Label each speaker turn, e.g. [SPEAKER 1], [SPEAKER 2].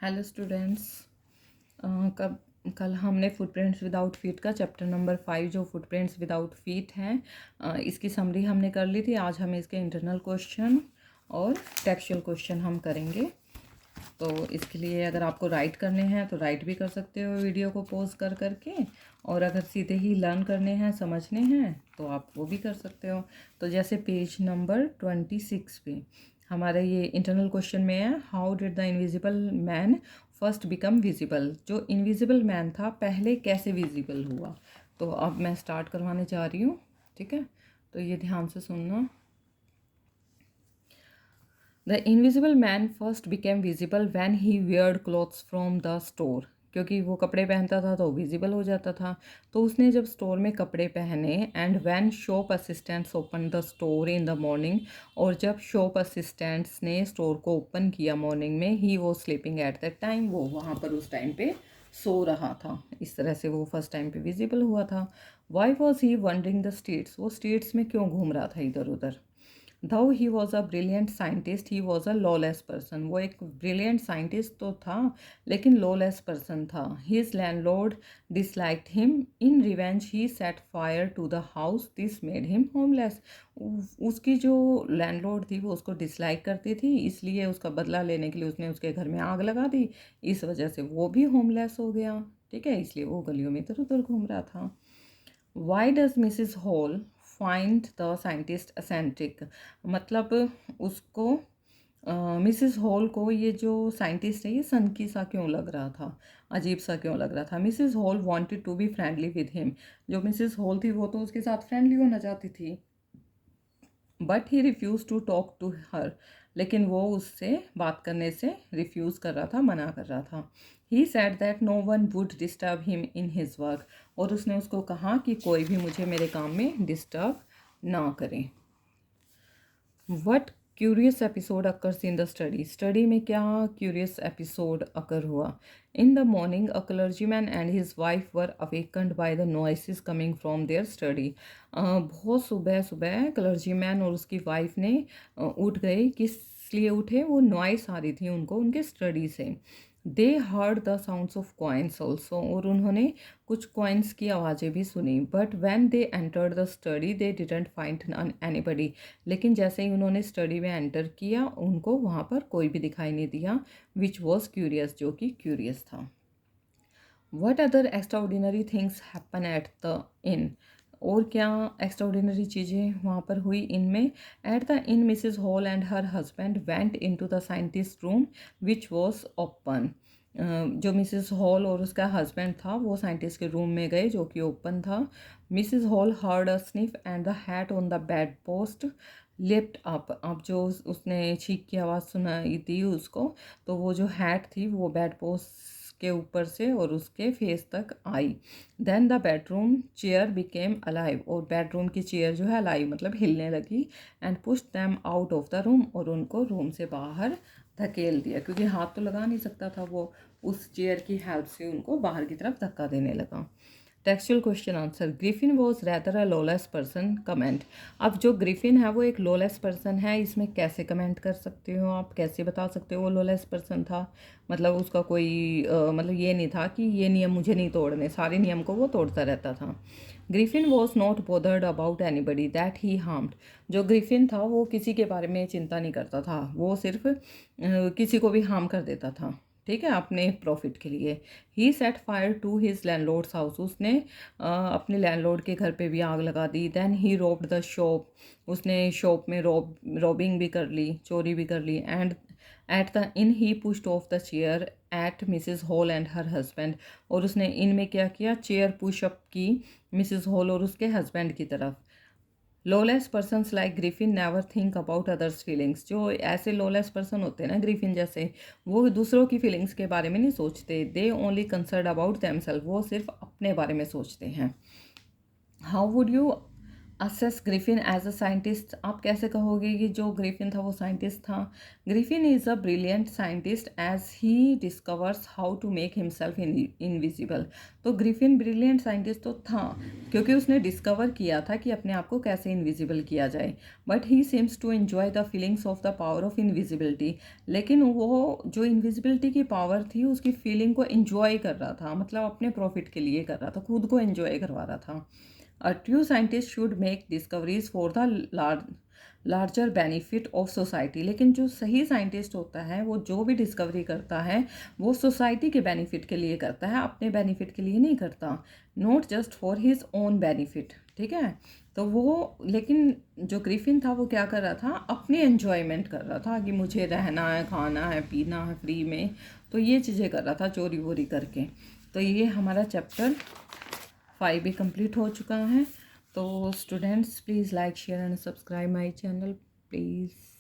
[SPEAKER 1] Hello students. कब कल हमने फुटप्रिंट्स विदाउट फीट का चैप्टर नंबर 5 जो फुटप्रिंट्स विदाउट फीट हैं इसकी समरी हमने कर ली थी। आज हम इसके इंटरनल क्वेश्चन और टेक्सचुअल क्वेश्चन हम करेंगे। तो इसके लिए अगर आपको राइट करने हैं तो राइट भी कर सकते हो वीडियो को पॉज कर करके, और अगर सीधे ही लर्न करने हैं, समझने हैं, तो आप वो भी कर सकते हो। तो जैसे पेज नंबर 26 पे हमारा ये इंटरनल क्वेश्चन में है, how did the invisible man first become visible. जो इनविजिबल मैन था पहले कैसे विजिबल हुआ। तो अब मैं स्टार्ट करवाने जा रही हूँ, ठीक है। तो ये ध्यान से सुनना। The invisible man first became visible when he weird clothes from the store. क्योंकि वो कपड़े पहनता था तो विजिबल हो जाता था। तो उसने जब स्टोर में कपड़े पहने, and then shop assistants open the store in the morning, और जब शॉप असिस्टेंट्स ने स्टोर को ओपन किया मॉर्निंग में, ही वो स्लीपिंग एट दैट टाइम, वो वहाँ पर उस टाइम पे सो रहा था। इस तरह से वो फर्स्ट टाइम पे विजिबल हुआ था। Why was he wondering the streets, वो स्ट्रीट्स में क्यों घूम रहा था इधर उधर। Though he was a brilliant scientist, he was a lawless person. वो एक brilliant scientist तो था, लेकिन lawless person था. His landlord disliked him. In revenge, he set fire to the house. This made him homeless. उसकी जो landlord थी वो उसको डिसलाइक करती थी, इसलिए उसका बदला लेने के लिए उसने उसके घर में आग लगा दी। इस वजह से वो भी होमलेस हो गया, ठीक है। इसलिए वो गलियों में इधर उधर घूम रहा था। Why does Mrs hall find the scientist eccentric, मतलब उसको मिसिस हॉल को ये जो साइंटिस्ट है ये सनकी सा क्यों लग रहा था, अजीब सा क्यों लग रहा था। Mrs Hall wanted to be friendly with him, जो मिसिस हॉल थी वो तो उसके साथ फ्रेंडली होना चाहती थी, but he refuse to talk to her, लेकिन वो उससे बात करने से रिफ्यूज़ कर रहा था, मना कर रहा था। He said that no one would disturb him in his work, और उसने उसको कहा कि कोई भी मुझे मेरे काम में डिस्टर्ब ना करे। What curious episode occurs in the study, study में क्या क्यूरियस एपिसोड अकर हुआ। इन the morning a clergyman and his wife were awakened by the noises coming from there study. बहुत सुबह सुबह क्लर्जीमैन और उसकी वाइफ ने उठ गए। किस लिए उठे, वो नॉइस आ रही थी उनको उनके स्टडी से। दे heard the sounds of coins also, और उन्होंने कुछ कॉइन्स की आवाज़ें भी सुनी। But when they entered the study they didn't find anybody, लेकिन जैसे ही उन्होंने स्टडी में एंटर किया उनको वहाँ पर कोई भी दिखाई नहीं दिया। विच वॉज क्यूरियस, जो कि क्यूरियस था। What other extraordinary things happen at the inn, और क्या एक्स्ट्राऑर्डिनरी चीज़ें वहाँ पर हुई इनमें। At the inn Mrs Hall and her husband went into the scientist room which was open. जो मिसिज हॉल और उसका हस्बैंड था वो साइंटिस्ट के रूम में गए जो कि ओपन था। Mrs hall heard a sniff and the hat on the bed post lift up, अब जो उसने छींक की आवाज़ सुनाई थी उसको, तो वो जो हैट थी वो बेड पोस्ट के ऊपर से और उसके फेस तक आई। Then the bedroom chair became alive, और बेडरूम की चेयर जो है अलाइव मतलब हिलने लगी। And push them out of the room, और उनको रूम से बाहर धकेल दिया, क्योंकि हाथ तो लगा नहीं सकता था वो, उस चेयर की हेल्प से उनको बाहर की तरफ धक्का देने लगा। Textual question answer, Griffin was rather a lawless person, comment. अब जो ग्रिफिन है वो एक लॉलेस पर्सन है, इसमें कैसे कमेंट कर सकते हो आप, कैसे बता सकते हो वो लॉलेस पर्सन था। मतलब उसका कोई मतलब ये नहीं था कि ये नियम मुझे नहीं तोड़ने, सारे नियम को वो तोड़ता रहता था। Griffin was not bothered about anybody that he harmed, जो ग्रिफिन था वो किसी के बारे में चिंता नहीं करता था, वो सिर्फ किसी को भी हार्म कर देता था, ठीक है, अपने प्रॉफिट के लिए। He set fire to his landlord's house, उसने अपने लैंडलॉर्ड के घर पे भी आग लगा दी। Then he robbed the shop, उसने शॉप में रॉबिंग भी कर ली, चोरी भी कर ली। And at the inn he pushed off the chair at Mrs Hall and her husband, और उसने इन में क्या किया, चेयर पुशअप की मिसिज हॉल और उसके हस्बैंड की तरफ। Lawless persons like Griffin never think about others feelings, जो ऐसे लॉलेस पर्सन होते हैं ना ग्रिफिन जैसे, वो दूसरों की फीलिंग्स के बारे में नहीं सोचते। They only concern about themselves, वो सिर्फ अपने बारे में सोचते हैं। How would you assess Griffin as a scientist, आप कैसे कहोगे कि जो ग्रिफिन था वो साइंटिस्ट था? Griffin is a brilliant scientist as he discovers how to make himself invisible. तो ग्रिफिन ब्रिलियंट साइंटिस्ट तो था क्योंकि उसने डिस्कवर किया था कि अपने आप को कैसे इनविजिबल किया जाए, but he seems to enjoy the feelings of the power of invisibility. लेकिन वो जो इनविजिबिलिटी की पावर थी उसकी फीलिंग को एन्जॉय कर रहा था, मतलब अपने प्रॉफिट के लिए कर रहा था, खुद को एन्जॉय करवा रहा था। A true scientist should make discoveries for the larger benefit of society. लेकिन जो सही साइंटिस्ट होता है वो जो भी डिस्कवरी करता है वो सोसाइटी के बेनिफिट के लिए करता है, अपने बेनिफिट के लिए नहीं करता, not just for his own benefit. ठीक है, तो वो लेकिन जो ग्रिफिन था वो क्या कर रहा था, अपनी एन्जॉयमेंट कर रहा था कि मुझे रहना है, खाना है, पीना है फ्री में, तो ये चीज़ें कर रहा था चोरी वोरी करके। तो ये हमारा चैप्टर 5 भी कंप्लीट हो चुका है। तो students please like share and subscribe my channel please.